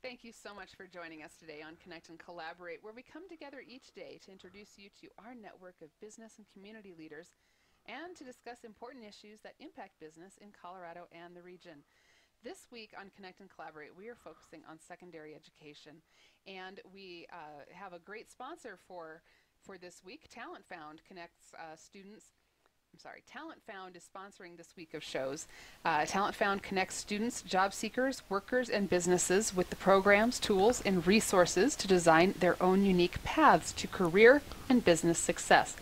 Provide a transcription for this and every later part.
Thank you so much for joining us today on Connect and Collaborate, where we come together each day to introduce you to our network of business and community leaders and to discuss important issues that impact business in Colorado and the region. This week on Connect and Collaborate, we are focusing on secondary education, and we have a great sponsor for this week. TalentFOUND connects students. TalentFOUND is sponsoring this week of shows. TalentFOUND connects students, job seekers, workers, and businesses with the programs, tools, and resources to design their own unique paths to career and business success.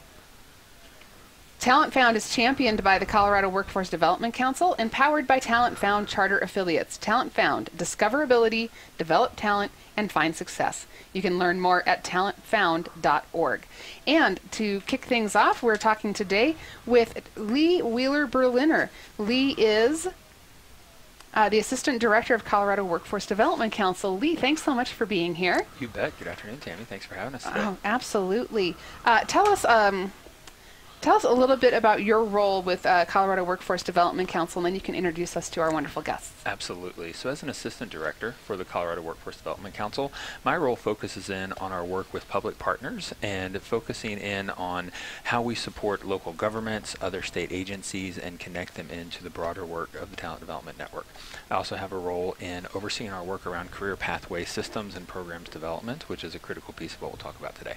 TalentFOUND is championed by the Colorado Workforce Development Council and powered by TalentFOUND charter affiliates. TalentFOUND, discover ability, develop talent, and find success. You can learn more at talentfound.org. And to kick things off, we're talking today with Lee Wheeler-Berliner. Lee is the Assistant Director of Colorado Workforce Development Council. Lee, thanks so much for being here. You bet. Good afternoon, Tammy. Thanks for having us today. Oh, absolutely. Tell us a little bit about your role with Colorado Workforce Development Council, and then you can introduce us to our wonderful guests. Absolutely. So as an assistant director for the Colorado Workforce Development Council, my role focuses in on our work with public partners and focusing in on how we support local governments, other state agencies, and connect them into the broader work of the Talent Development Network. I also have a role in overseeing our work around career pathway systems and programs development, which is a critical piece of what we'll talk about today.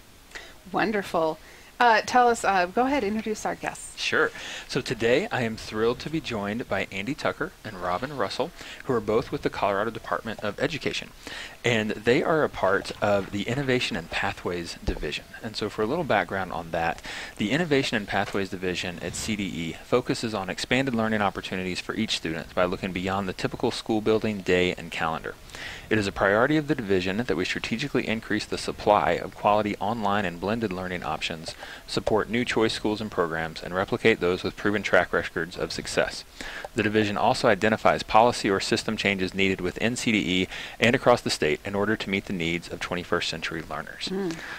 Wonderful. Tell us, go ahead, introduce our guests. Sure. So today I am thrilled to be joined by Andy Tucker and Robin Russell, who are both with the Colorado Department of Education. And they are a part of the Innovation and Pathways Division. And so for a little background on that, the Innovation and Pathways Division at CDE focuses on expanded learning opportunities for each student by looking beyond the typical school building, day, and calendar. It is a priority of the division that we strategically increase the supply of quality online and blended learning options, support new choice schools and programs, and replicate those with proven track records of success. The division also identifies policy or system changes needed within CDE and across the state in order to meet the needs of 21st century learners.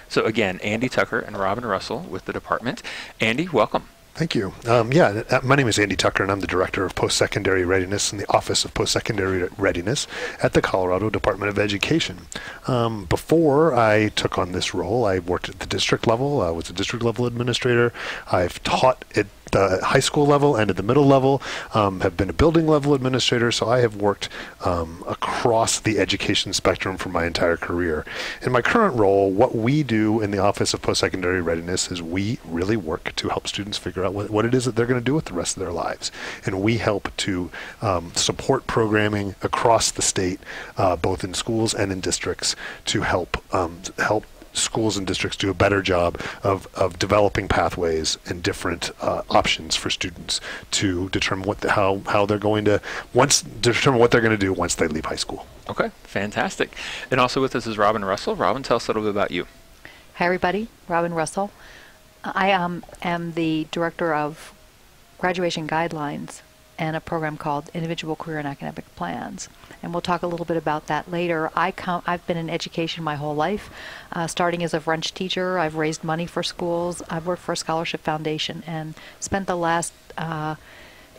So again, Andy Tucker and Robin Russell with the department. Andy, welcome. Thank you. My name is Andy Tucker, and I'm the Director of Postsecondary Readiness in the Office of Postsecondary Readiness at the Colorado Department of Education. Before I took on this role, I worked at the district level. I was a district level administrator. I've taught at the high school level and at the middle level, have been a building level administrator, so I have worked across the education spectrum for my entire career. In my current role, what we do in the Office of Postsecondary Readiness is we really work to help students figure out what it is that they're going to do with the rest of their lives. And we help to support programming across the state, both in schools and in districts, to help schools and districts do a better job of developing pathways and different options for students to determine how they're going to determine what they're going to do once they leave high school. Okay, fantastic. And also with us is Robin Russell. Robin, tell us a little bit about you. Hi everybody, Robin Russell. I am the Director of Graduation Guidelines and a program called Individual Career and Academic Plans. And we'll talk a little bit about that later. I've been in education my whole life, starting as a French teacher. I've raised money for schools. I've worked for a scholarship foundation and spent the last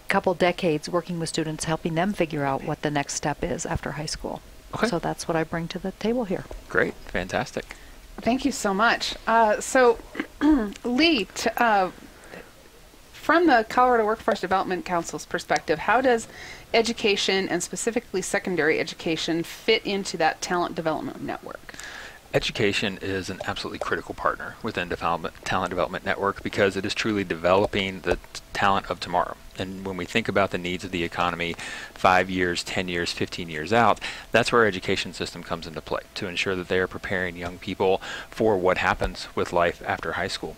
couple decades working with students, helping them figure out what the next step is after high school. Okay. So that's what I bring to the table here. Great, fantastic. Thank you so much. Lee, from the Colorado Workforce Development Council's perspective, how does education, and specifically secondary education, fit into that talent development network? Education is an absolutely critical partner within the Talent Development Network because it is truly developing the talent of tomorrow. And when we think about the needs of the economy 5 years, 10 years, 15 years out, that's where our education system comes into play to ensure that they are preparing young people for what happens with life after high school.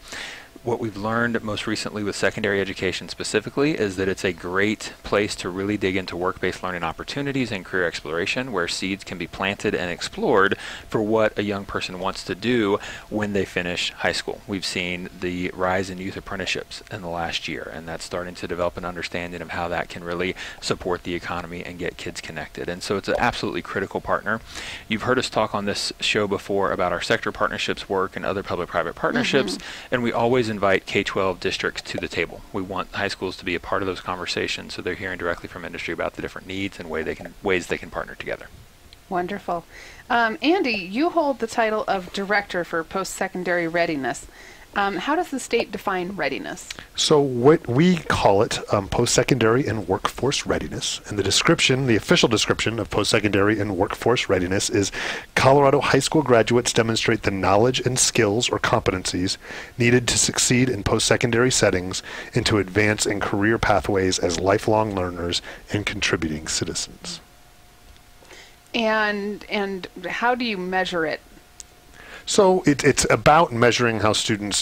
What we've learned most recently with secondary education specifically is that it's a great place to really dig into work-based learning opportunities and career exploration where seeds can be planted and explored for what a young person wants to do when they finish high school. We've seen the rise in youth apprenticeships in the last year, and that's starting to develop an understanding of how that can really support the economy and get kids connected. And so it's an absolutely critical partner. You've heard us talk on this show before about our sector partnerships work and other public-private partnerships, and we always invite K-12 districts to the table. We want high schools to be a part of those conversations so they're hearing directly from industry about the different needs and ways they can partner together. Wonderful. Andy, you hold the title of Director for Postsecondary Readiness. How does the state define readiness? So what we call it post-secondary and workforce readiness. And the description, the official description of post-secondary and workforce readiness is Colorado high school graduates demonstrate the knowledge and skills or competencies needed to succeed in post-secondary settings and to advance in career pathways as lifelong learners and contributing citizens. And how do you measure it? So it's about measuring how students,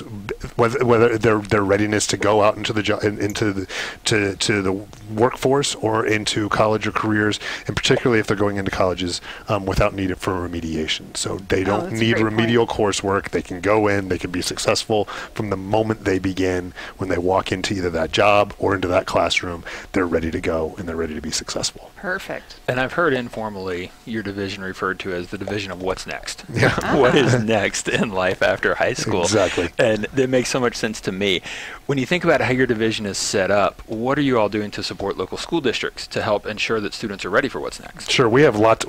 whether their readiness to go out into the to the workforce or into college or careers, and particularly if they're going into colleges without need for remediation. So they don't need remedial coursework. They can go in. They can be successful from the moment they begin. When they walk into either that job or into that classroom, they're ready to go and they're ready to be successful. Perfect. And I've heard informally your division referred to as the division of what's next. Yeah. What is next in life after high school? Exactly. And that makes so much sense to me. When you think about how your division is set up, what are you all doing to support local school districts to help ensure that students are ready for what's next? Sure, we have lots.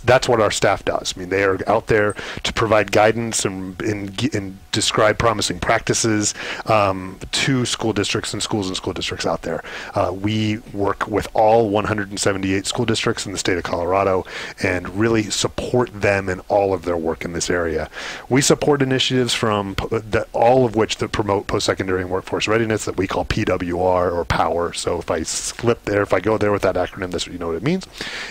That's what our staff does. I mean, they are out there to provide guidance and describe promising practices to school districts and school districts out there. We work with all 178 school districts in the state of Colorado and really support them in all of their work in this area. We support initiatives from all of which that promote post-secondary and workforce readiness that we call PWR or POWER. So if I go there with that acronym, that's what you know what it means,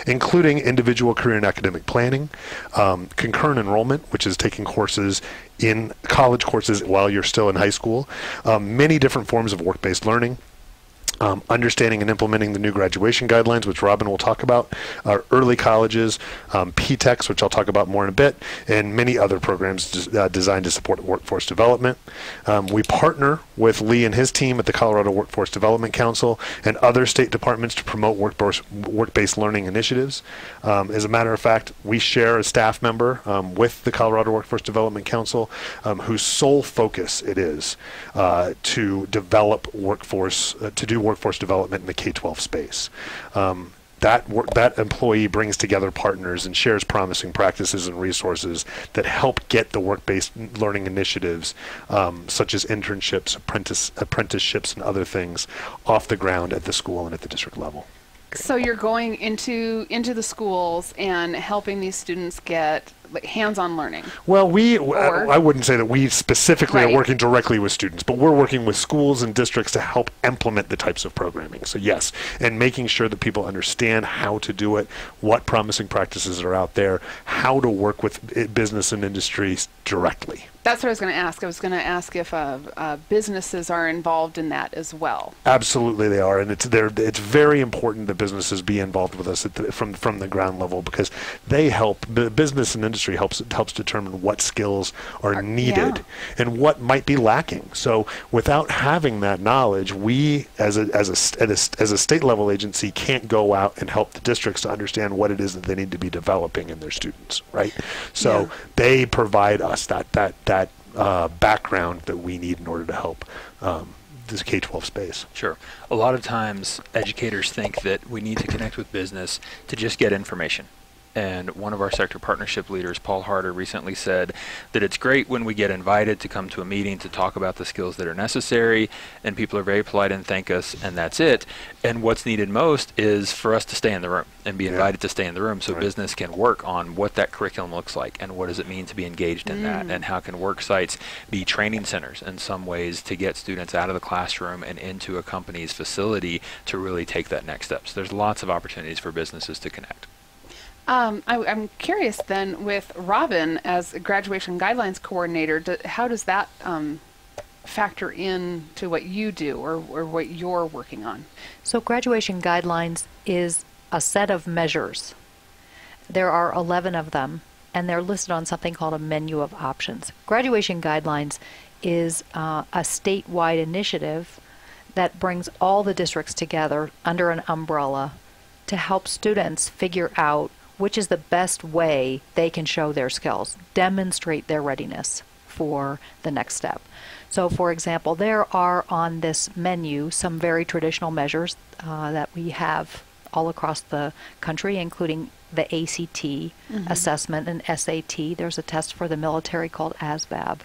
including individual career and academic planning, concurrent enrollment, which is taking courses in college courses while you're still in high school, many different forms of work-based learning, understanding and implementing the new graduation guidelines, which Robin will talk about, our early colleges, PTEX, which I'll talk about more in a bit, and many other programs designed to support workforce development. We partner with Lee and his team at the Colorado Workforce Development Council and other state departments to promote work-based learning initiatives. As a matter of fact, we share a staff member with the Colorado Workforce Development Council whose sole focus it is to develop to do workforce development in the K-12 space. That employee brings together partners and shares promising practices and resources that help get the work-based learning initiatives, such as internships, apprenticeships, and other things off the ground at the school and at the district level. So you're going into the schools and helping these students get hands-on learning. Well, I wouldn't say that we specifically are working directly with students, but we're working with schools and districts to help implement the types of programming. So yes, and making sure that people understand how to do it, what promising practices are out there, how to work with business and industries directly. That's what I was going to ask. I was going to ask if businesses are involved in that as well. Absolutely, they are, and it's very important that businesses be involved with us from the ground level, because they help. Business and industry helps determine what skills are needed and what might be lacking. So without having that knowledge, we as a state level agency can't go out and help the districts to understand what it is that they need to be developing in their students, right? So they provide us that background that we need in order to help this K-12 space. Sure. A lot of times educators think that we need to connect with business to just get information. And one of our sector partnership leaders, Paul Harder, recently said that it's great when we get invited to come to a meeting to talk about the skills that are necessary, and people are very polite and thank us, and that's it. And what's needed most is for us to stay in the room and be invited to stay in the room so business can work on what that curriculum looks like and what does it mean to be engaged in that, and how can work sites be training centers in some ways to get students out of the classroom and into a company's facility to really take that next step. So there's lots of opportunities for businesses to connect. I'm curious then, with Robin as a graduation guidelines coordinator, how does that factor in to what you do or what you're working on? So graduation guidelines is a set of measures. There are 11 of them, and they're listed on something called a menu of options. Graduation guidelines is a statewide initiative that brings all the districts together under an umbrella to help students figure out which is the best way they can show their skills, demonstrate their readiness for the next step. So, for example, there are on this menu some very traditional measures that we have all across the country, including the ACT assessment and SAT. There's a test for the military called ASVAB.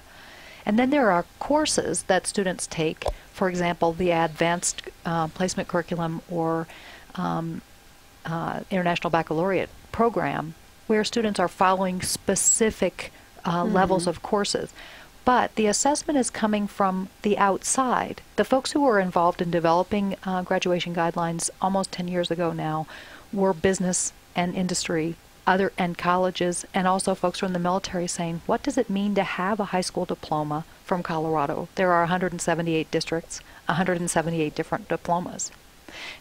And then there are courses that students take, for example, the advanced placement curriculum or International Baccalaureate program, where students are following specific levels of courses. But the assessment is coming from the outside. The folks who were involved in developing graduation guidelines almost 10 years ago now were business and industry, and colleges, and also folks from the military saying, what does it mean to have a high school diploma from Colorado? There are 178 districts, 178 different diplomas.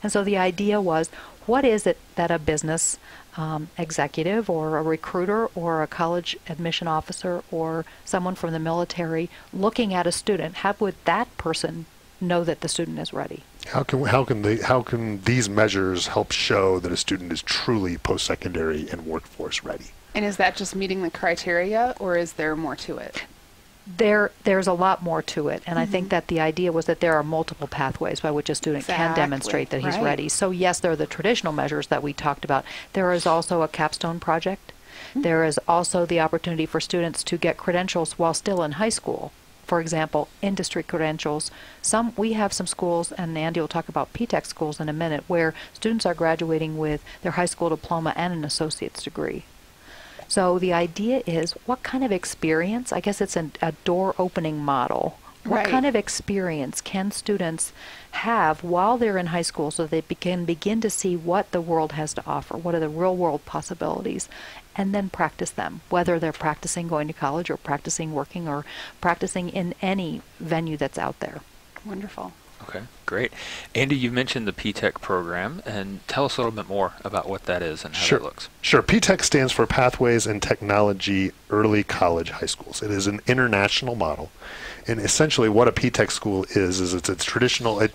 And so the idea was, what is it that a business executive or a recruiter or a college admission officer or someone from the military looking at a student, how would that person know that the student is ready? How can these measures help show that a student is truly post-secondary and workforce ready? And is that just meeting the criteria, or is there more to it? There's a lot more to it, and I think that the idea was that there are multiple pathways by which a student can demonstrate that he's ready. So yes, there are the traditional measures that we talked about. There is also a capstone project. There is also the opportunity for students to get credentials while still in high school. For example, industry credentials. We have some schools, and Andy will talk about PTech schools in a minute, where students are graduating with their high school diploma and an associate's degree. So the idea is, what kind of experience, I guess it's a door opening model, what kind of experience can students have while they're in high school so they can begin to see what the world has to offer, what are the real world possibilities, and then practice them, whether they're practicing going to college or practicing working or practicing in any venue that's out there. Wonderful. Okay, great. Andy, you mentioned the PTech program, and tell us a little bit more about what that is and how that looks. Sure. PTech stands for Pathways in Technology Early College High Schools. It is an international model, and essentially what a PTech school is it's a traditional. It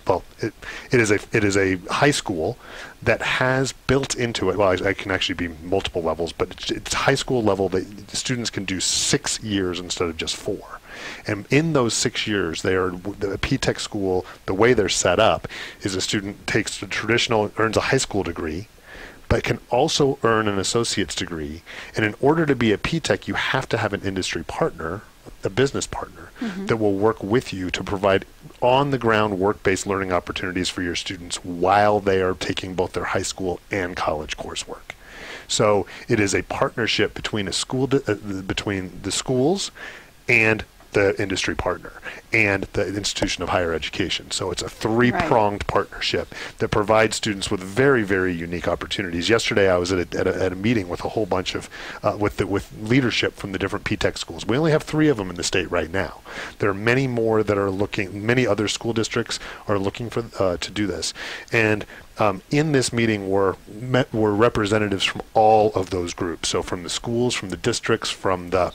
is a high school that has built into it. Well, it can actually be multiple levels, but it's high school level that students can do 6 years instead of just 4. And in those 6 years, the PTech school, the way they're set up is a student takes the traditional, earns a high school degree, but can also earn an associate's degree. And in order to be a PTech, you have to have an industry partner, a business partner, that will work with you to provide on-the-ground work-based learning opportunities for your students while they are taking both their high school and college coursework. So it is a partnership between between the schools and the industry partner and the institution of higher education. So it's a three-pronged partnership that provides students with very, very unique opportunities. Yesterday, I was at a meeting with a whole bunch of with leadership from the different PTech schools. We only have 3 of them in the state right now. There are many more that are looking. Many other school districts are looking for to do this. And in this meeting were representatives from all of those groups. So from the schools, from the districts, from the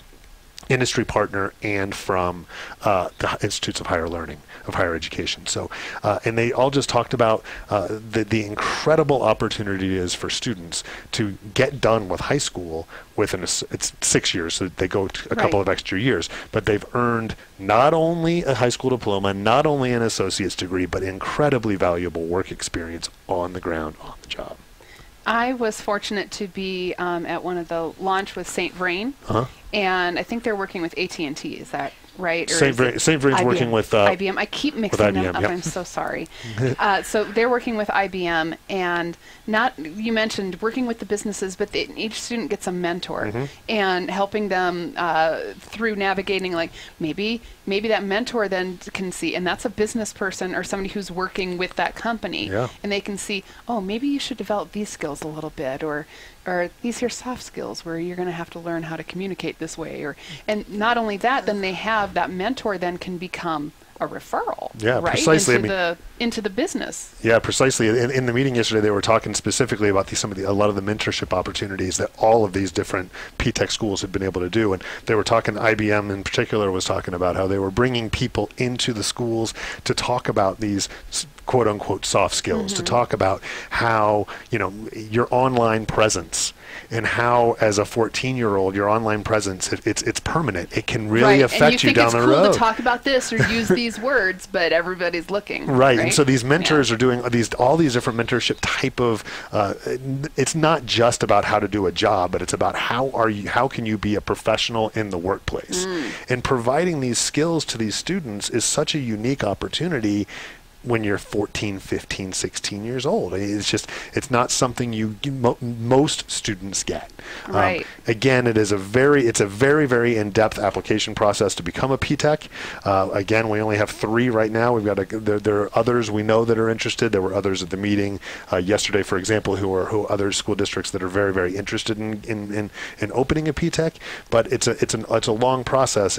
industry partner, and from the institutes of higher learning, of higher education. So, and they all just talked about the incredible opportunity it is for students to get done with high school it's 6 years, so they go a couple of extra years, but they've earned not only a high school diploma, not only an associate's degree, but incredibly valuable work experience on the ground, on the job. I was fortunate to be at one of the launch with St. Vrain, and I think they're working with AT&T. Is that right? St. Vrain's working with IBM. I keep mixing them up. Yep. I'm so sorry. So they're working with IBM, and you mentioned working with the businesses, but each student gets a mentor and helping them through navigating. Like maybe that mentor then can see, and that's a business person or somebody who's working with that company, and they can see, oh, maybe you should develop these skills a little bit, or these here soft skills where you're going to have to learn how to communicate this way, and not only that, then they have that mentor then can become a referral, precisely. into the business. Yeah, precisely. In the meeting yesterday, they were talking specifically about a lot of the mentorship opportunities that all of these different PTech schools have been able to do. And they were talking, IBM in particular was talking about how they were bringing people into the schools to talk about these quote-unquote soft skills, to talk about how, your online presence, and how as a 14-year-old your online presence, it's permanent. It can really affect you down the road. And you think it's cool to talk about this or use these words, but everybody's looking. Right. And so these mentors are doing all these different mentorship type of. It's not just about how to do a job, but it's about how can you be a professional in the workplace. And providing these skills to these students is such a unique opportunity when you're 14, 15, 16 years old. It's not something most students get. Right. Again, it's a very, very in-depth application process to become a P-Tech. Again, we only have 3 right now. We've got there are others we know that are interested. There were others at the meeting yesterday, for example, who are other school districts that are very, very interested in opening a P-Tech. But it's a long process.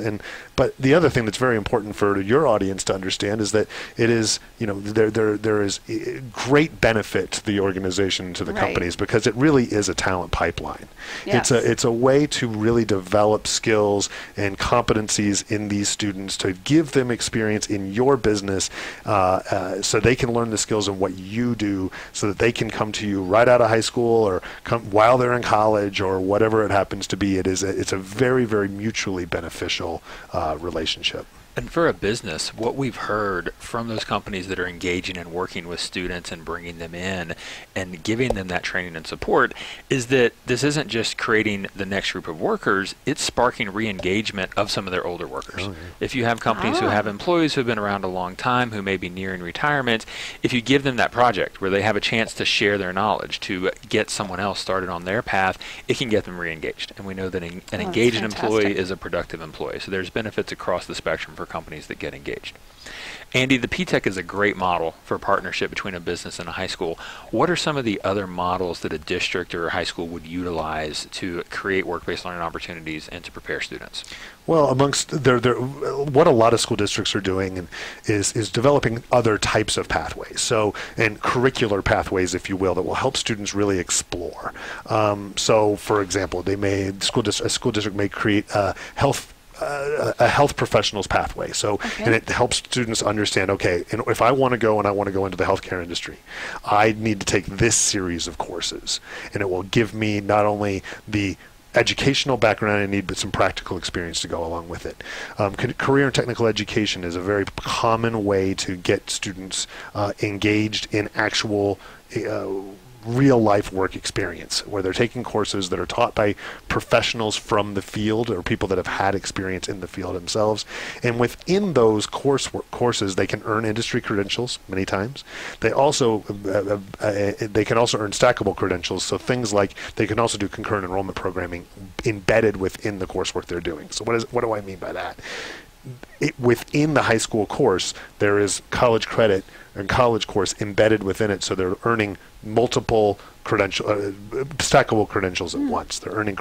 But the other thing that's very important for your audience to understand is that it is, there is great benefit to the organization, to the companies, because it really is a talent pipeline. Yes. It's a way to really develop skills and competencies in these students, to give them experience in your business, so they can learn the skills in what you do, so that they can come to you right out of high school or come while they're in college or whatever it happens to be. It's a very, very mutually beneficial relationship. And for a business, what we've heard from those companies that are engaging and working with students and bringing them in and giving them that training and support is that this isn't just creating the next group of workers, it's sparking re-engagement of some of their older workers. Oh, yeah. If you have companies who have employees who have been around a long time, who may be nearing retirement, if you give them that project where they have a chance to share their knowledge, to get someone else started on their path, it can get them re-engaged. And we know that an engaged employee is a productive employee. So there's benefits across the spectrum for companies that get engaged. Andy, the P-Tech is a great model for a partnership between a business and a high school. What are some of the other models that a district or a high school would utilize to create work-based learning opportunities and to prepare students? Well, amongst what a lot of school districts are doing is developing other types of pathways, and curricular pathways, if you will, that will help students really explore. So, for example, a school district may create a health professionals pathway. And it helps students understand, okay, if I want to go into the healthcare industry, I need to take this series of courses, and it will give me not only the educational background I need, but some practical experience to go along with it. Career and technical education is a very common way to get students engaged in actual real-life work experience, where they're taking courses that are taught by professionals from the field or people that have had experience in the field themselves. And within those courses, they can earn industry credentials many times. They also they can also earn stackable credentials, so things like they can also do concurrent enrollment programming embedded within the coursework they're doing. So what do I mean by that? Within the high school course, there is college credit and college course embedded within it, so they're earning multiple stackable credentials at once. They're earning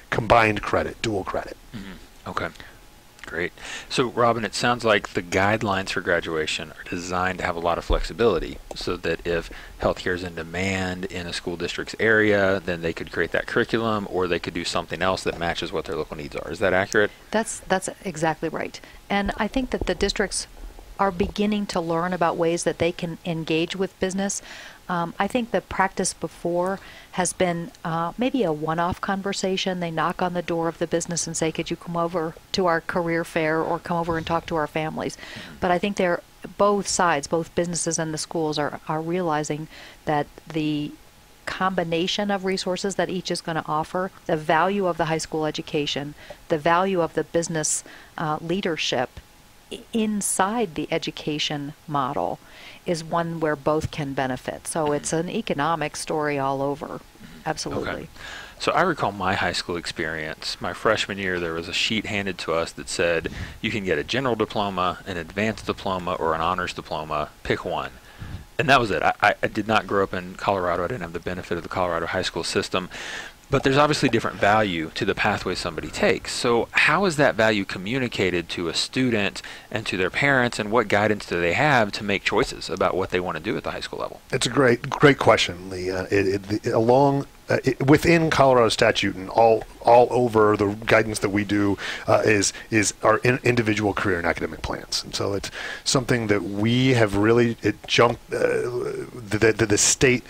combined credit, dual credit. Mm-hmm. Okay. Great. So, Robin, it sounds like the guidelines for graduation are designed to have a lot of flexibility, so that if healthcare is in demand in a school district's area, then they could create that curriculum, or they could do something else that matches what their local needs are. Is that accurate? That's exactly right. And I think that the districts are beginning to learn about ways that they can engage with business. I think the practice before has been maybe a one-off conversation. They knock on the door of the business and say, could you come over to our career fair or come over and talk to our families? But I think both sides, both businesses and the schools are realizing that the combination of resources that each is going to offer, the value of the high school education, the value of the business leadership inside the education model is one where both can benefit. So it's an economic story all over. Absolutely. Okay. So I recall my high school experience. My freshman year, there was a sheet handed to us that said you can get a general diploma, an advanced diploma, or an honors diploma. Pick one. And that was it. I did not grow up in Colorado. I didn't have the benefit of the Colorado high school system. But there's obviously different value to the pathway somebody takes. So how is that value communicated to a student and to their parents, and what guidance do they have to make choices about what they want to do at the high school level? It's a great question, Lee. within Colorado statute and all over the guidance that we do is our individual career and academic plans. And so it's something that we have really the state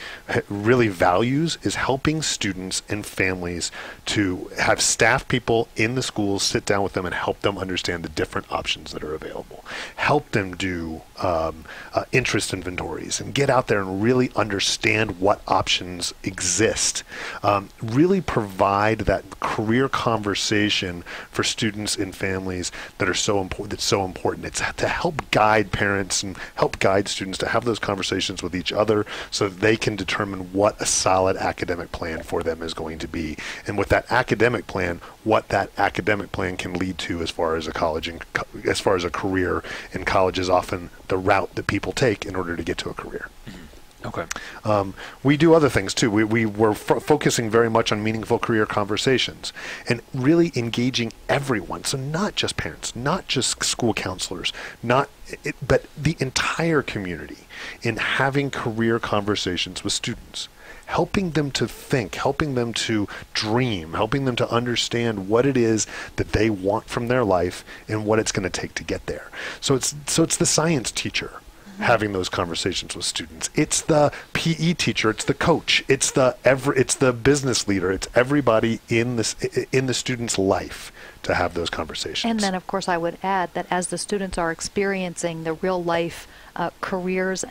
really values, is helping students and families to have staff people in the schools sit down with them and help them understand the different options that are available. Help them do interest inventories and get out there and really understand what options exist. Really provide that career conversation for students and families that are so important. That's so important. It's to help guide parents and help guide students to have those conversations with each other so that they can determine what a solid academic plan for them is going to be, and with that academic plan, what that academic plan can lead to as far as a college and as far as a career. And college is often the route that people take in order to get to a career. Okay. We do other things too. We were focusing very much on meaningful career conversations and really engaging everyone. So not just parents, not just school counselors, but the entire community in having career conversations with students. Helping them to think, helping them to dream, helping them to understand what it is that they want from their life and what it's going to take to get there. So it's the science teacher having those conversations with students. It's the PE teacher, it's the coach, it's the business leader, it's everybody in the student's life to have those conversations. And then, of course, I would add that as the students are experiencing the real life careers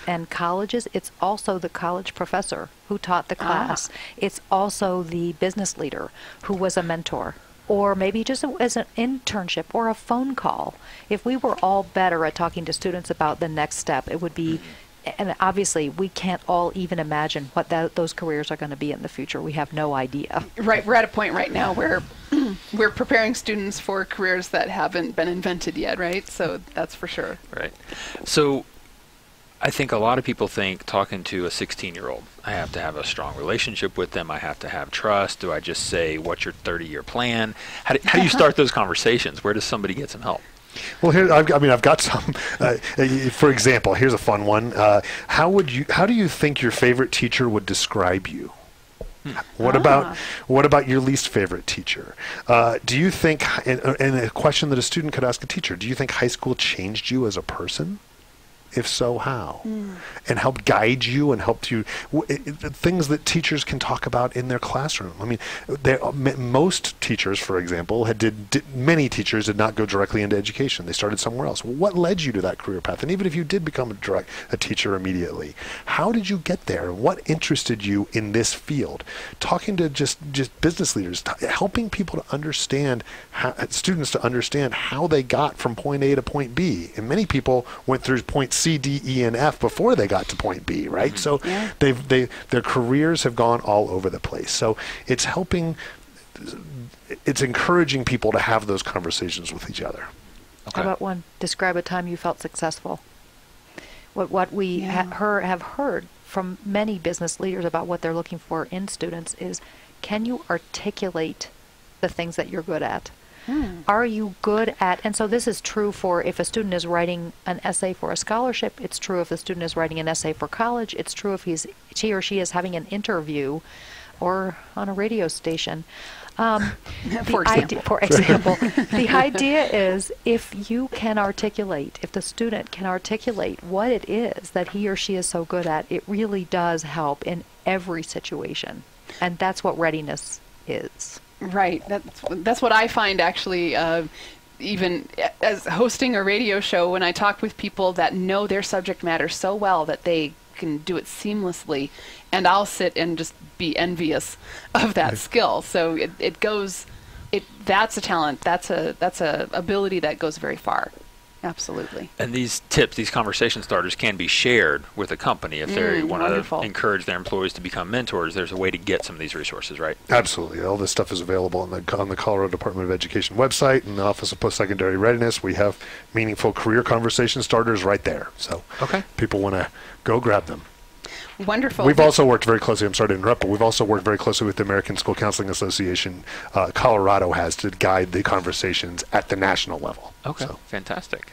and colleges, it's also the college professor who taught the class. It's also the business leader who was a mentor, or maybe just as an internship or a phone call. If we were all better at talking to students about the next step, it would be, and obviously we can't all even imagine what those careers are going to be in the future. We have no idea. Right, we're at a point right now where we're preparing students for careers that haven't been invented yet, right? So that's for sure. Right. So I think a lot of people think, talking to a 16-year-old, I have to have a strong relationship with them, I have to have trust. Do I just say, what's your 30-year plan? How do you start those conversations? Where does somebody get some help? Well, here I've got some. For example, here's a fun one. How do you think your favorite teacher would describe you? What about your least favorite teacher? Do you think, and a question that a student could ask a teacher, do you think high school changed you as a person? If so, how? And help guide you and help you, things that teachers can talk about in their classroom. I mean, most teachers, for example, many teachers did not go directly into education. They started somewhere else. Well, what led you to that career path? And even if you did become a teacher immediately, how did you get there? What interested you in this field? Talking to just business leaders, helping people to understand, students to understand how they got from point A to point B. And many people went through point C, D, E, and F before they got to point B, right? So their careers have gone all over the place. So it's encouraging people to have those conversations with each other. Okay. How about one? Describe a time you felt successful. What we have heard from many business leaders about what they're looking for in students is, can you articulate the things that you're good at? Are you good at, and so this is true for if a student is writing an essay for a scholarship, it's true if the student is writing an essay for college, it's true if she or she is having an interview or on a radio station. For example, the idea is if the student can articulate what it is that he or she is so good at, it really does help in every situation. And that's what readiness is. Right. That's what I find actually, even as hosting a radio show, when I talk with people that know their subject matter so well that they can do it seamlessly, and I'll sit and just be envious of that skill. So that's a talent. That's a ability that goes very far. Absolutely. And these tips, these conversation starters, can be shared with a company if they want to encourage their employees to become mentors. There's a way to get some of these resources, right? Absolutely. All this stuff is available on the Colorado Department of Education website and the Office of Postsecondary Readiness. We have meaningful career conversation starters right there. So people want to go grab them. Wonderful. We've also worked very closely, I'm sorry to interrupt, but we've also worked very closely with the American School Counseling Association. Colorado has to guide the conversations at the national level. Okay, fantastic.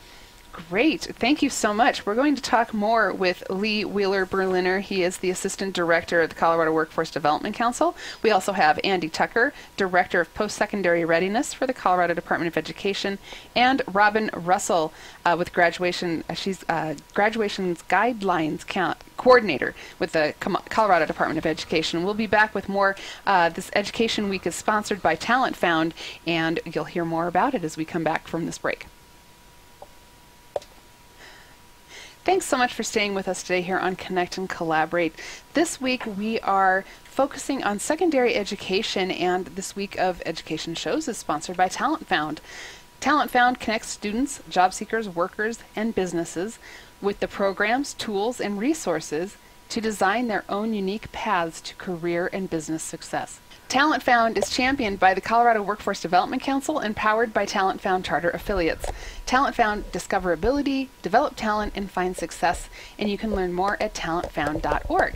Great. Thank you so much. We're going to talk more with Lee Wheeler-Berliner. He is the Assistant Director of the Colorado Workforce Development Council. We also have Andy Tucker, Director of Postsecondary Readiness for the Colorado Department of Education, and Robin Russel with graduation. She's Graduation's Guidelines Coordinator with the Colorado Department of Education. We'll be back with more. This Education Week is sponsored by TalentFOUND, and you'll hear more about it as we come back from this break. Thanks so much for staying with us today here on Connect and Collaborate. This week we are focusing on secondary education, and this week of Education Shows is sponsored by TalentFOUND. TalentFOUND connects students, job seekers, workers, and businesses with the programs, tools, and resources to design their own unique paths to career and business success. TalentFOUND is championed by the Colorado Workforce Development Council and powered by TalentFOUND charter affiliates. TalentFOUND discover ability, develop talent, and find success, and you can learn more at talentfound.org.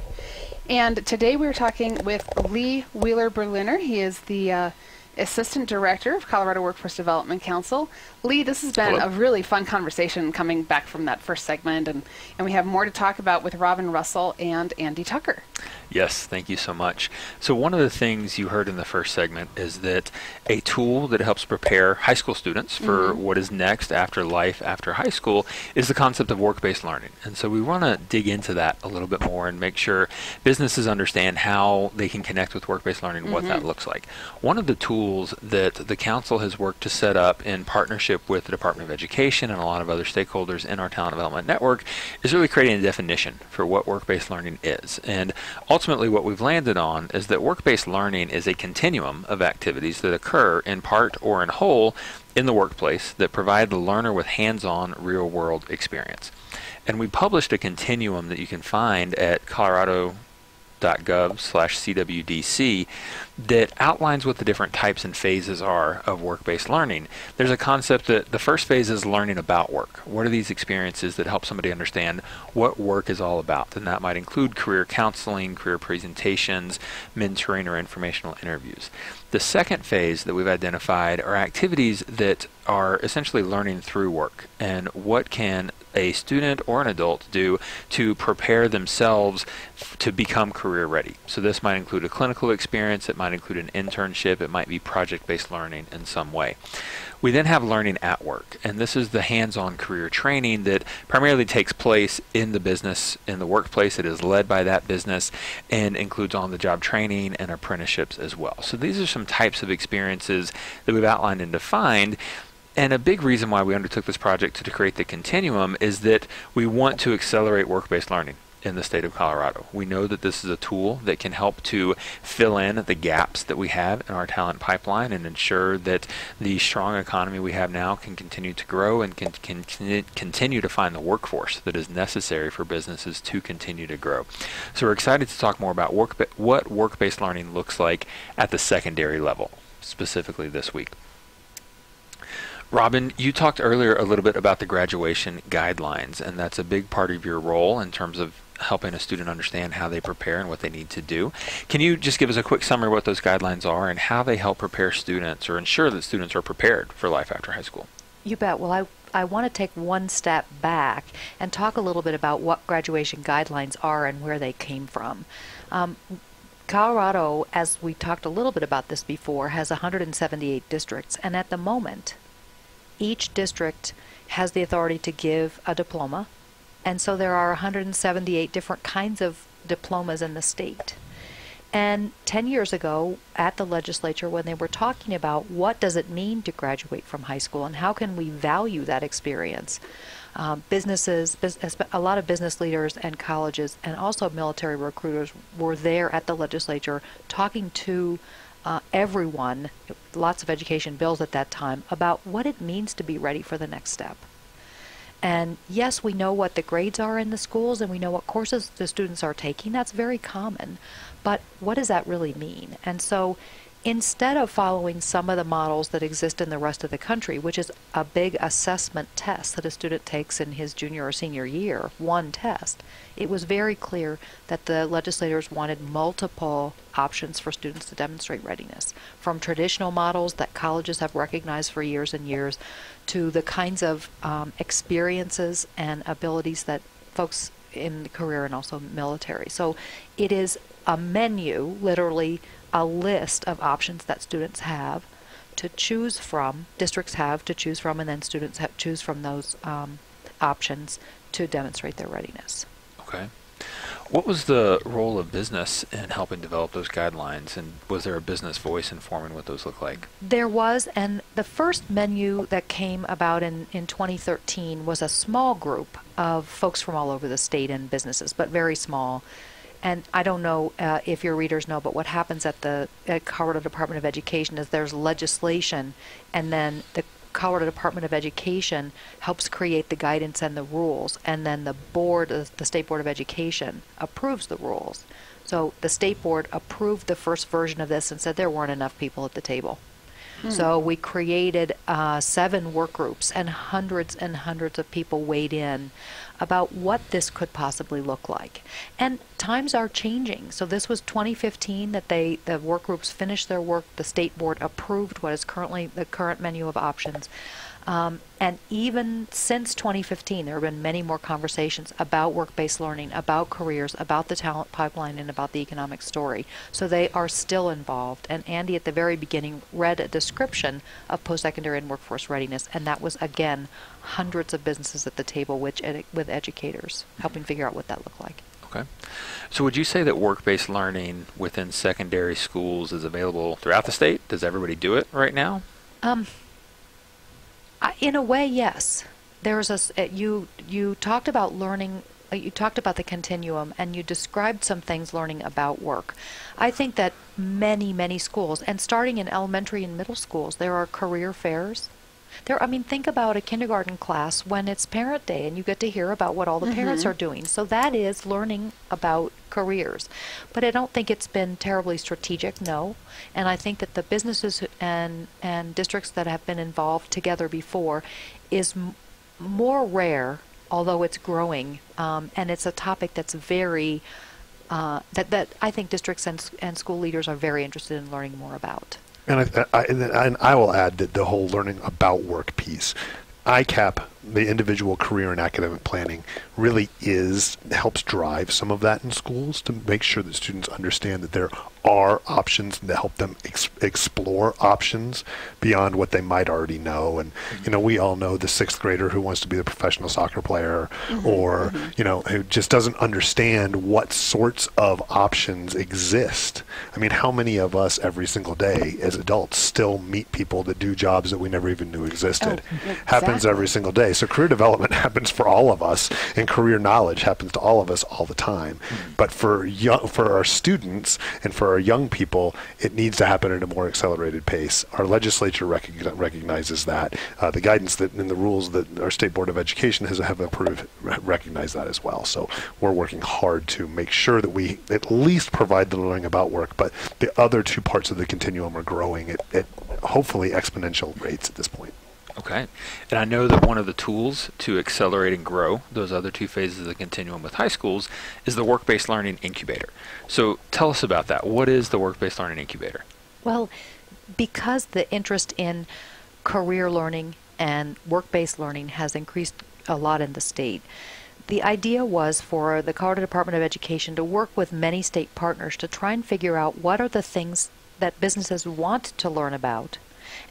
And today we're talking with Lee Wheeler-Berliner. He is the Assistant Director of Colorado Workforce Development Council. Lee, this has been a really fun conversation coming back from that first segment, and we have more to talk about with Robin Russel and Andy Tucker. Yes, thank you so much. So one of the things you heard in the first segment is that a tool that helps prepare high school students for what is next after life after high school is the concept of work-based learning. And so we want to dig into that a little bit more and make sure businesses understand how they can connect with work-based learning, what that looks like. One of the tools that the council has worked to set up in partnership with the Department of Education and a lot of other stakeholders in our talent development network is really creating a definition for what work-based learning is. And ultimately what we've landed on is that work-based learning is a continuum of activities that occur in part or in whole in the workplace that provide the learner with hands-on real-world experience. And we published a continuum that you can find at colorado.gov/CWDC that outlines what the different types and phases are of work-based learning. There's a concept that the first phase is learning about work. What are these experiences that help somebody understand what work is all about? And that might include career counseling, career presentations, mentoring, or informational interviews. The second phase that we've identified are activities that are essentially learning through work. And what can a student or an adult do to prepare themselves to become career ready? So this might include a clinical experience, it might include an internship, it might be project-based learning in some way. We then have learning at work, and this is the hands-on career training that primarily takes place in the business, in the workplace. It is led by that business and includes on-the-job training and apprenticeships as well. So these are some types of experiences that we've outlined and defined. And a big reason why we undertook this project to create the continuum is that we want to accelerate work-based learning in the state of Colorado. We know that this is a tool that can help to fill in the gaps that we have in our talent pipeline and ensure that the strong economy we have now can continue to grow and can continue to find the workforce that is necessary for businesses to continue to grow. So we're excited to talk more about what work-based learning looks like at the secondary level, specifically this week. Robin, you talked earlier a little bit about the graduation guidelines, and that's a big part of your role in terms of helping a student understand how they prepare and what they need to do. Can you just give us a quick summary of what those guidelines are and how they help prepare students or ensure that students are prepared for life after high school? You bet. Well, I want to take one step back and talk a little bit about what graduation guidelines are and where they came from. Colorado, as we talked a little bit about this before, has 178 districts, and at the moment, each district has the authority to give a diploma, and so there are 178 different kinds of diplomas in the state. And 10 years ago at the legislature, when they were talking about what does it mean to graduate from high school and how can we value that experience, a lot of business leaders and colleges and also military recruiters were there at the legislature talking to everyone, lots of education bills at that time, about what it means to be ready for the next step. And yes, we know what the grades are in the schools and we know what courses the students are taking. That's very common. But what does that really mean? And so instead of following some of the models that exist in the rest of the country, which is a big assessment test that a student takes in his junior or senior year, one test, it was very clear that the legislators wanted multiple options for students to demonstrate readiness, from traditional models that colleges have recognized for years and years to the kinds of experiences and abilities that folks in the career and also military. So it is a menu, literally a list of options that students have to choose from, districts have to choose from, and then students choose from those options to demonstrate their readiness. Okay. What was the role of business in helping develop those guidelines, and was there a business voice in forming what those look like? There was, and the first menu that came about in 2013 was a small group of folks from all over the state and businesses, but very small. And I don't know if your readers know, but what happens at the Colorado Department of Education is there's legislation, and then the Colorado Department of Education helps create the guidance and the rules, and then the board, the State Board of Education, approves the rules. So the State Board approved the first version of this and said there weren't enough people at the table. So we created 7 work groups, and hundreds of people weighed in about what this could possibly look like. And times are changing. So this was 2015 that the work groups finished their work. The State Board approved what is currently the current menu of options. And even since 2015, there have been many more conversations about work-based learning, about careers, about the talent pipeline, and about the economic story. So they are still involved. And Andy, at the very beginning, read a description of post-secondary and workforce readiness, and that was, again, hundreds of businesses at the table with educators, helping figure out what that looked like. Okay. So would you say that work-based learning within secondary schools is available throughout the state? Does everybody do it right now? In a way, yes. There's you talked about learning. You talked about the continuum, and you described some things learning about work. I think that many schools, and starting in elementary and middle schools, there are career fairs. I mean, think about a kindergarten class when it's parent day and you get to hear about what all the parents are doing. So that is learning about careers. But I don't think it's been terribly strategic, no. And I think that the businesses and districts that have been involved together before is more rare, although it's growing. And it's a topic that's very, that I think districts and school leaders are very interested in learning more about. And I will add that the whole learning about work piece, ICAP, the individual career and academic planning, really helps drive some of that in schools to make sure that students understand that there are options and to help them explore options beyond what they might already know. And, we all know the 6th grader who wants to be a professional soccer player or, who just doesn't understand what sorts of options exist. I mean, how many of us every single day as adults still meet people that do jobs that we never even knew existed? Happens every single day. So career development happens for all of us, and career knowledge happens to all of us all the time. But for our students and for our young people, it needs to happen at a more accelerated pace. Our legislature recognizes that. The guidance that in the rules that our State Board of Education have approved recognize that as well. So we're working hard to make sure that we at least provide the learning about work, but the other 2 parts of the continuum are growing at hopefully exponential rates at this point. Okay. And I know that one of the tools to accelerate and grow those other 2 phases of the continuum with high schools is the Work-Based Learning Incubator. So tell us about that. What is the Work-Based Learning Incubator? Well, because the interest in career learning and work-based learning has increased a lot in the state, the idea was for the Colorado Department of Education to work with many state partners to try and figure out what are the things that businesses want to learn about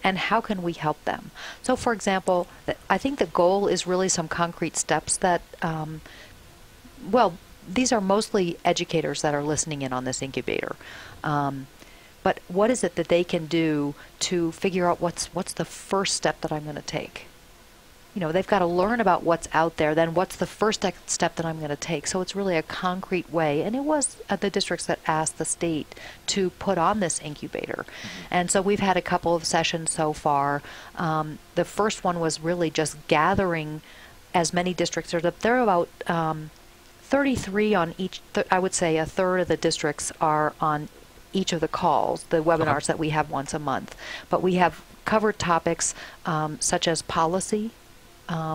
and how can we help them. So, for example, I think the goal is really some concrete steps that, these are mostly educators that are listening in on this incubator. But what is it that they can do to figure out what's the first step that I'm going to take? They've got to learn about what's out there, then what's the first step that I'm going to take. So it's really a concrete way. And it was the districts that asked the state to put on this incubator. And so we've had a couple of sessions so far. The first one was really just gathering as many districts. There are about 33 on each. I would say a third of the districts are on each of the calls, the webinars that we have once a month. But we have covered topics such as policy.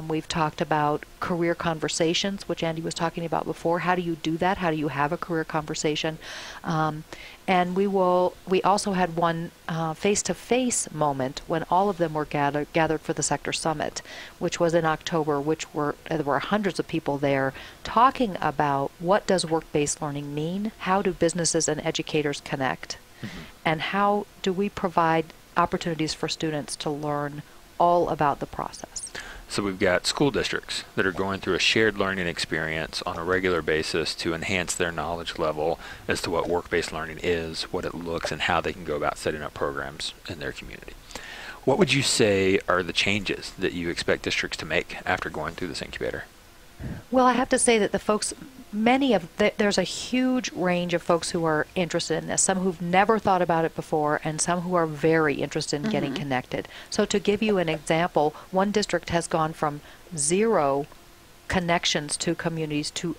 We've talked about career conversations, which Andy was talking about before. How do you do that? How do you have a career conversation? And we also had one face-to-face moment when all of them were gathered for the Sector Summit, which was in October, there were hundreds of people there talking about what does work-based learning mean, how do businesses and educators connect, and how do we provide opportunities for students to learn all about the process. So we've got school districts that are going through a shared learning experience on a regular basis to enhance their knowledge level as to what work-based learning is, what it looks, and how they can go about setting up programs in their community. What would you say are the changes that you expect districts to make after going through this incubator? Well, I have to say that the folks, there's a huge range of folks who are interested in this, some who've never thought about it before and some who are very interested in getting connected. So to give you an example, one district has gone from 0 connections to communities to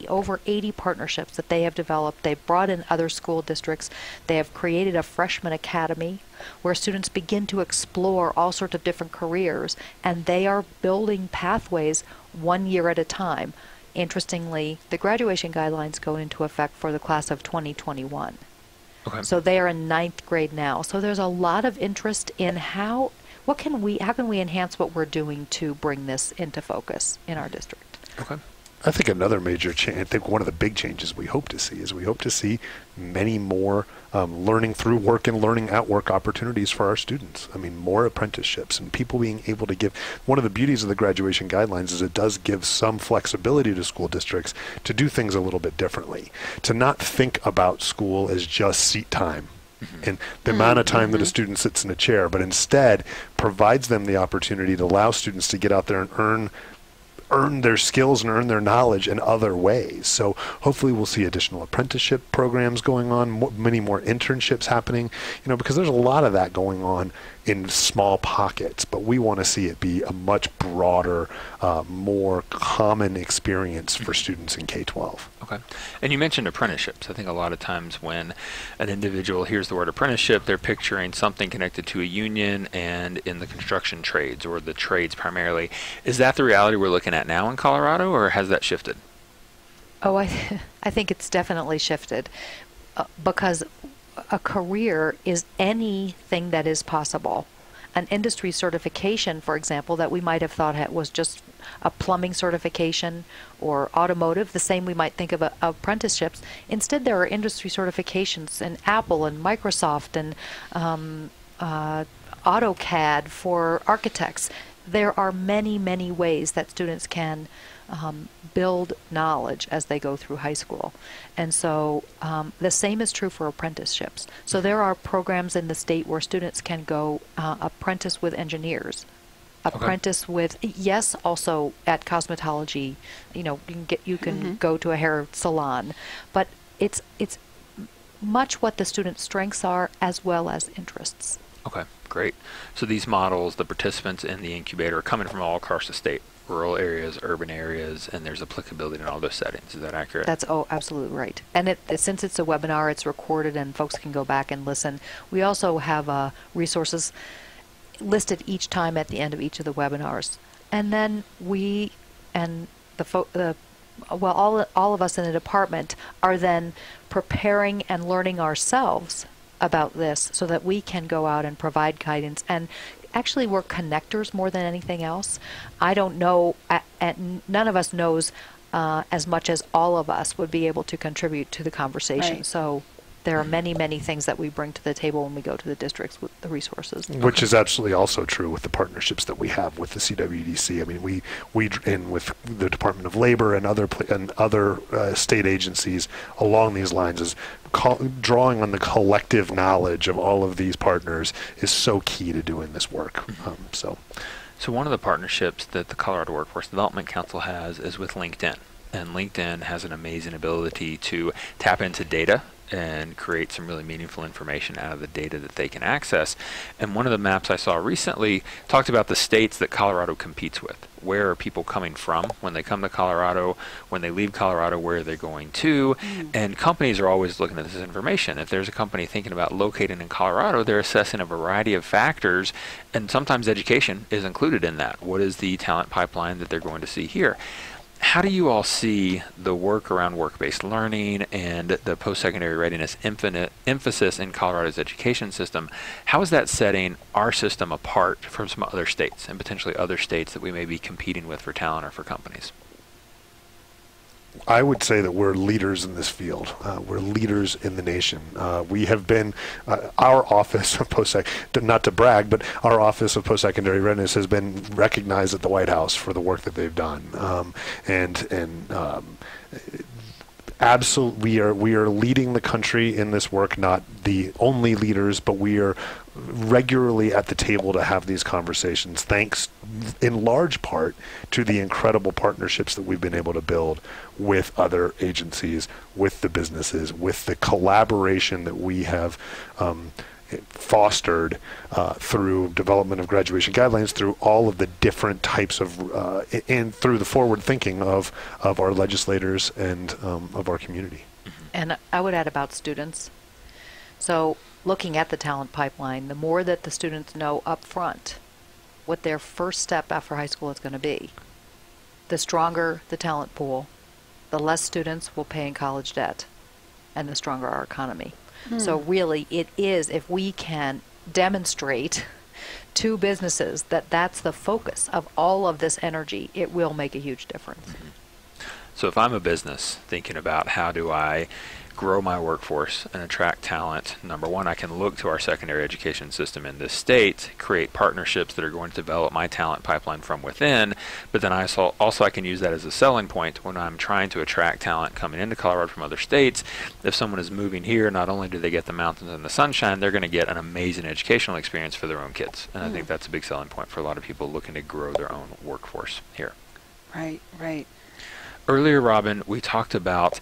over 80 partnerships that they have developed. They've brought in other school districts. They have created a freshman academy where students begin to explore all sorts of different careers, and they are building pathways 1 year at a time. Interestingly, the graduation guidelines go into effect for the class of 2021. Okay. So they are in 9th grade now. So there's a lot of interest in how can we enhance what we're doing to bring this into focus in our district. Okay. I think another major change, I think one of the big changes we hope to see many more learning through work and learning at work opportunities for our students. I mean, more apprenticeships and people being able to give. One of the beauties of the graduation guidelines is it does give some flexibility to school districts to do things a little bit differently, to not think about school as just seat time and the amount of time that a student sits in a chair, but instead provides them the opportunity to allow students to get out there and earn their skills and earn their knowledge in other ways. So hopefully we'll see additional apprenticeship programs going on, many more internships happening, because there's a lot of that going on in small pockets, but we want to see it be a much broader, more common experience for students in K-12. Okay. And you mentioned apprenticeships. I think a lot of times when an individual hears the word apprenticeship, they're picturing something connected to a union and in the construction trades or the trades primarily. Is that the reality we're looking at now in Colorado, or has that shifted? Oh, I think it's definitely shifted because a career is anything that is possible. An industry certification, for example, that we might have thought was just a plumbing certification or automotive, the same we might think of apprenticeships. Instead, there are industry certifications in Apple and Microsoft and AutoCAD for architects. There are many, many ways that students can build knowledge as they go through high school. And so the same is true for apprenticeships. So there are programs in the state where students can go apprentice with engineers, apprentice with, yes, also at cosmetology, you can go to a hair salon, but it's much what the students' strengths are as well as interests. Okay, great. So these models, the participants in the incubator are coming from all across the state. Rural areas, urban areas, and there's applicability in all those settings. Is that accurate? That's absolutely right. And since it's a webinar, it's recorded and folks can go back and listen. We also have resources listed each time at the end of each of the webinars. And then all of us in the department are then preparing and learning ourselves about this so that we can go out and provide guidance. And actually, we're connectors more than anything else. I don't know, none of us knows as much as all of us would be able to contribute to the conversation. Right. So there are many, many things that we bring to the table when we go to the districts with the resources. Which is absolutely also true with the partnerships that we have with the CWDC. I mean, we and with the Department of Labor and other state agencies along these lines is drawing on the collective knowledge of all of these partners is so key to doing this work. So one of the partnerships that the Colorado Workforce Development Council has is with LinkedIn. And LinkedIn has an amazing ability to tap into data and create some really meaningful information out of the data that they can access. And one of the maps I saw recently talked about the states that Colorado competes with. Where are people coming from when they come to Colorado? When they leave Colorado, where are they going to? And companies are always looking at this information. If there's a company thinking about locating in Colorado, they're assessing a variety of factors, and sometimes education is included in that. What is the talent pipeline that they're going to see here? How do you all see the work around work-based learning and the post-secondary readiness emphasis in Colorado's education system? How is that setting our system apart from some other states and potentially other states that we may be competing with for talent or for companies? I would say that we're leaders in this field. We're leaders in the nation. We have been, our office of post-sec, not to brag, but our office of post-secondary readiness has been recognized at the White House for the work that they've done. Absolutely, we are leading the country in this work, not the only leaders, but we are regularly at the table to have these conversations, thanks in large part to the incredible partnerships that we've been able to build with other agencies, with the businesses, with the collaboration that we have fostered through development of graduation guidelines, through all of the different types of, and through the forward thinking of our legislators and of our community. And I would add about students. So looking at the talent pipeline, the more that the students know up front what their first step after high school is going to be, the stronger the talent pool, the less students will pay in college debt, and the stronger our economy. So really, it is, if we can demonstrate to businesses that that's the focus of all of this energy, it will make a huge difference. So if I'm a business thinking about how do I grow my workforce and attract talent, number one, I can look to our secondary education system in this state, create partnerships that are going to develop my talent pipeline from within, but then also I can use that as a selling point when I'm trying to attract talent coming into Colorado from other states. If someone is moving here, not only do they get the mountains and the sunshine, they're going to get an amazing educational experience for their own kids. And I think that's a big selling point for a lot of people looking to grow their own workforce here. Right, right. Earlier, Robin, we talked about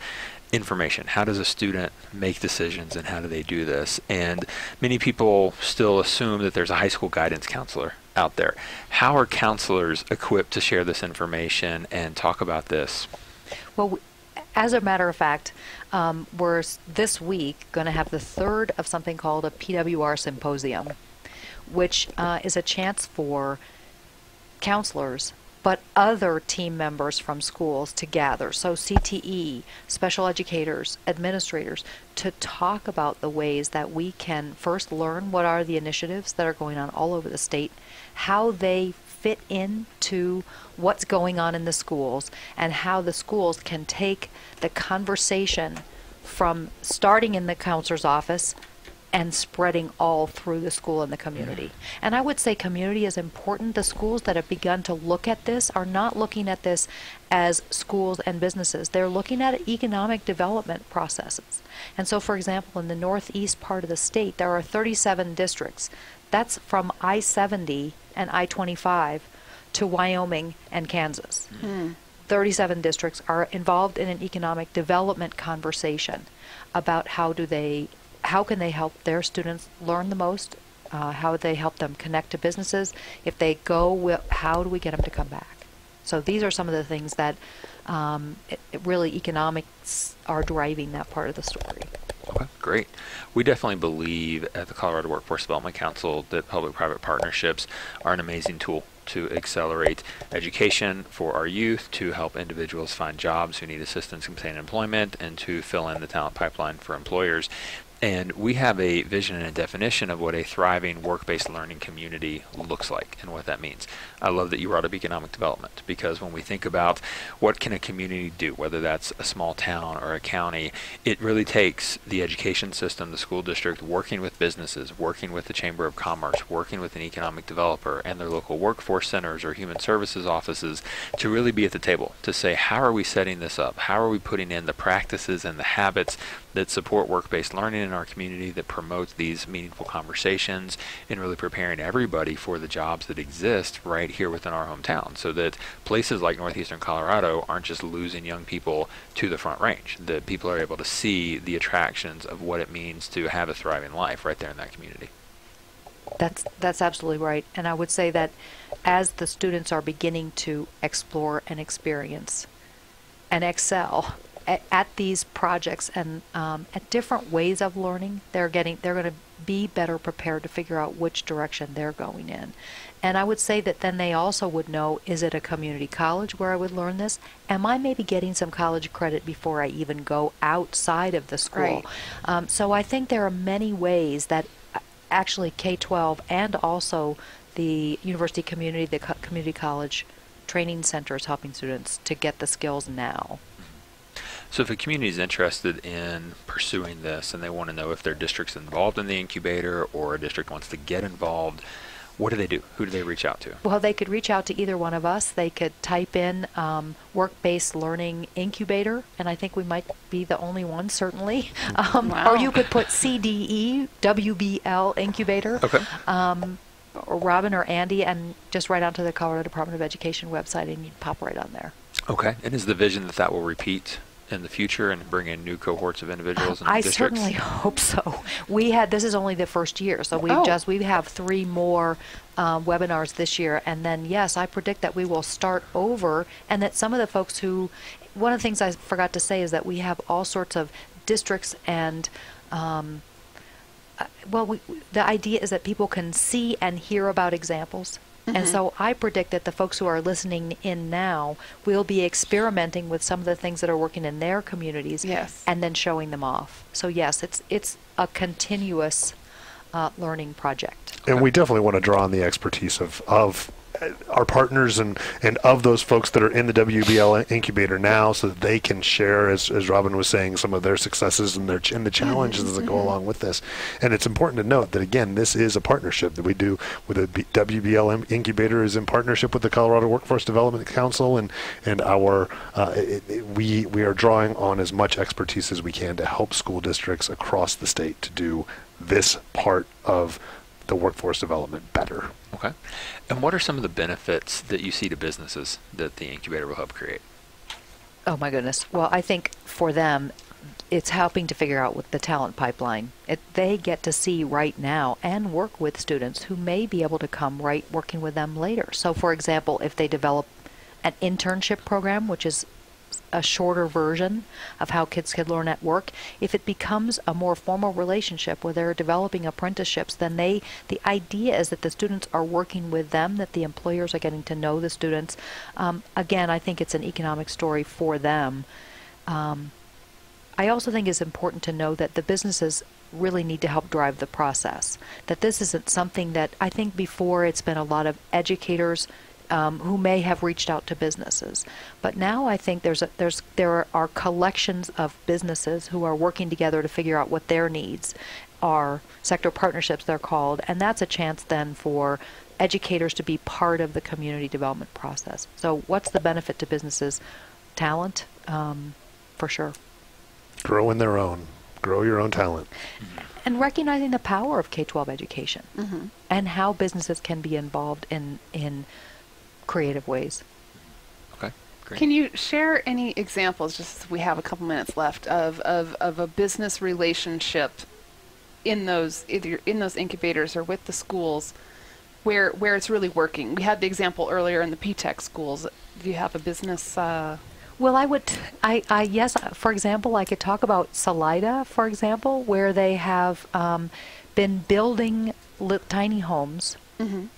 information. How does a student make decisions and how do they do this? And many people still assume that there's a high school guidance counselor out there. How are counselors equipped to share this information and talk about this? Well, as a matter of fact, we're this week going to have the third of something called a PWR symposium, which is a chance for counselors but other team members from schools to gather. So CTE, special educators, administrators, to talk about the ways that we can first learn what are the initiatives that are going on all over the state, how they fit into what's going on in the schools, and how the schools can take the conversation from starting in the counselor's office and spreading all through the school and the community. And I would say community is important. The schools that have begun to look at this are not looking at this as schools and businesses. They're looking at economic development processes. And so, for example, in the northeast part of the state, there are 37 districts. That's from I-70 and I-25 to Wyoming and Kansas. 37 districts are involved in an economic development conversation about how can they help their students learn the most, how they help them connect to businesses. If they go, how do we get them to come back? So these are some of the things that really economics are driving that part of the story. Okay, great. We definitely believe at the Colorado Workforce Development Council that public-private partnerships are an amazing tool to accelerate education for our youth, to help individuals find jobs who need assistance in obtaining employment, and to fill in the talent pipeline for employers. And we have a vision and a definition of what a thriving work-based learning community looks like and what that means. I love that you brought up economic development, because when we think about what can a community do, whether that's a small town or a county, it really takes the education system, the school district, working with businesses, working with the Chamber of Commerce, working with an economic developer and their local workforce centers or human services offices to really be at the table to say, how are we setting this up? How are we putting in the practices and the habits that support work-based learning in our community, that promotes these meaningful conversations, and really preparing everybody for the jobs that exist right here within our hometown, so that places like northeastern Colorado aren't just losing young people to the Front Range, that people are able to see the attractions of what it means to have a thriving life right there in that community. That's absolutely right. And I would say that as the students are beginning to explore and experience and excel at these projects and at different ways of learning, they're going to be better prepared to figure out which direction they're going in. And I would say that then they also would know, is it a community college where I would learn this? Am I maybe getting some college credit before I even go outside of the school? Right. So I think there are many ways that actually K-12 and also the university community, the community college training centers helping students to get the skills now. So if a community is interested in pursuing this and they want to know if their district's involved in the incubator or a district wants to get involved, what do they do? Who do they reach out to? Well, they could reach out to either one of us. They could type in work-based learning incubator, and I think we might be the only one, certainly. Wow. Or you could put CDE, WBL incubator. Okay. Or Robin or Andy, and just right onto the Colorado Department of Education website, and you'd pop right on there. Okay. And is the vision that will repeat in the future and bring in new cohorts of individuals and I districts? certainly hope so. This is only the first year, so we have 3 more webinars this year, and then yes, I predict that we will start over, and that some of the folks one of the things I forgot to say is that we have all sorts of districts and the idea is that people can see and hear about examples. Mm-hmm. And so I predict that the folks who are listening in now will be experimenting with some of the things that are working in their communities, yes, and then showing them off. So yes, it's a continuous learning project. And we definitely want to draw on the expertise of our partners and of those folks that are in the WBL incubator now, so that they can share, as Robin was saying, some of their successes and the challenges that go along with this. And it's important to note that, again, this is a partnership that we do with the WBL incubator is in partnership with the Colorado Workforce Development Council, and our we are drawing on as much expertise as we can to help school districts across the state to do this part of the workforce development better. Okay. And what are some of the benefits that you see to businesses that the incubator will help create? Oh my goodness. Well, I think for them, it's helping to figure out with the talent pipeline. They get to see right now and work with students who may be able to come right working with them later. So for example, if they develop an internship program, which is a shorter version of how kids could learn at work, if it becomes a more formal relationship where they're developing apprenticeships, then the idea is that the students are working with them, that the employers are getting to know the students. Again, I think it's an economic story for them. I also think it's important to know that the businesses really need to help drive the process, that this isn't something that I think before it's been a lot of educators who may have reached out to businesses. But now I think there are collections of businesses who are working together to figure out what their needs are, sector partnerships they're called, and that's a chance then for educators to be part of the community development process. So what's the benefit to businesses? Talent, for sure. Grow in their own. Grow your own talent. And recognizing the power of K-12 education and how businesses can be involved in creative ways. Okay, great. Can you share any examples, just as we have a couple minutes left, of a business relationship in those incubators or with the schools where it's really working? We had the example earlier in the P-Tech schools. Do you have a business? Well, yes. For example, I could talk about Salida, for example, where they have been building tiny homes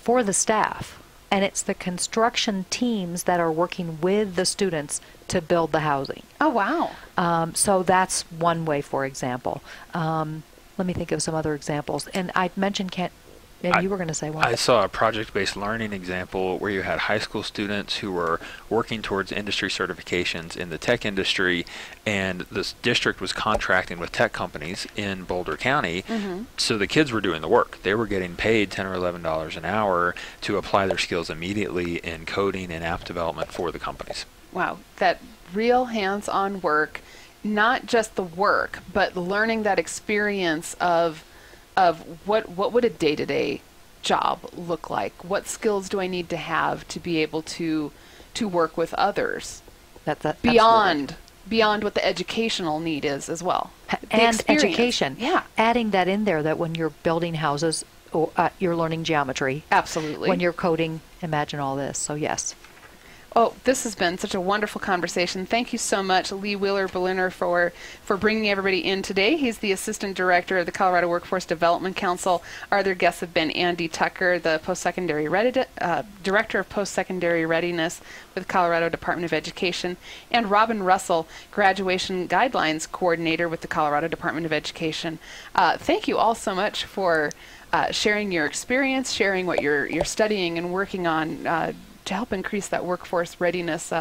for the staff. And it's the construction teams that are working with the students to build the housing. Oh, wow. So that's one way, for example. Let me think of some other examples. And I mentioned maybe you were going to say one. I saw a project-based learning example where you had high school students who were working towards industry certifications in the tech industry, and this district was contracting with tech companies in Boulder County, so the kids were doing the work. They were getting paid $10 or $11 an hour to apply their skills immediately in coding and app development for the companies. Wow, that real hands-on work not just the work, but learning that experience of what would a day-to-day job look like? What skills do I need to have to be able to work with others? That's beyond what the educational need is as well. And education. Yeah. Adding that in there, that when you're building houses, or, you're learning geometry. Absolutely. When you're coding, imagine all this. So yes. Oh, this has been such a wonderful conversation. Thank you so much, Lee Wheeler-Berliner, for bringing everybody in today. He's the Assistant Director of the Colorado Workforce Development Council. Our other guests have been Andy Tucker, the Director of Postsecondary Readiness with Colorado Department of Education, and Robin Russel, Graduation Guidelines Coordinator with the Colorado Department of Education. Thank you all so much for sharing your experience, sharing what you're studying and working on to help increase that workforce readiness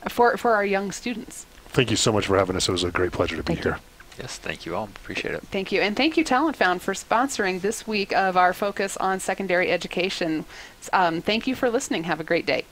for our young students. Thank you so much for having us. It was a great pleasure to be here. Yes, thank you all. Appreciate it. Thank you. And thank you, TalentFOUND, for sponsoring this week of our focus on secondary education. Thank you for listening. Have a great day.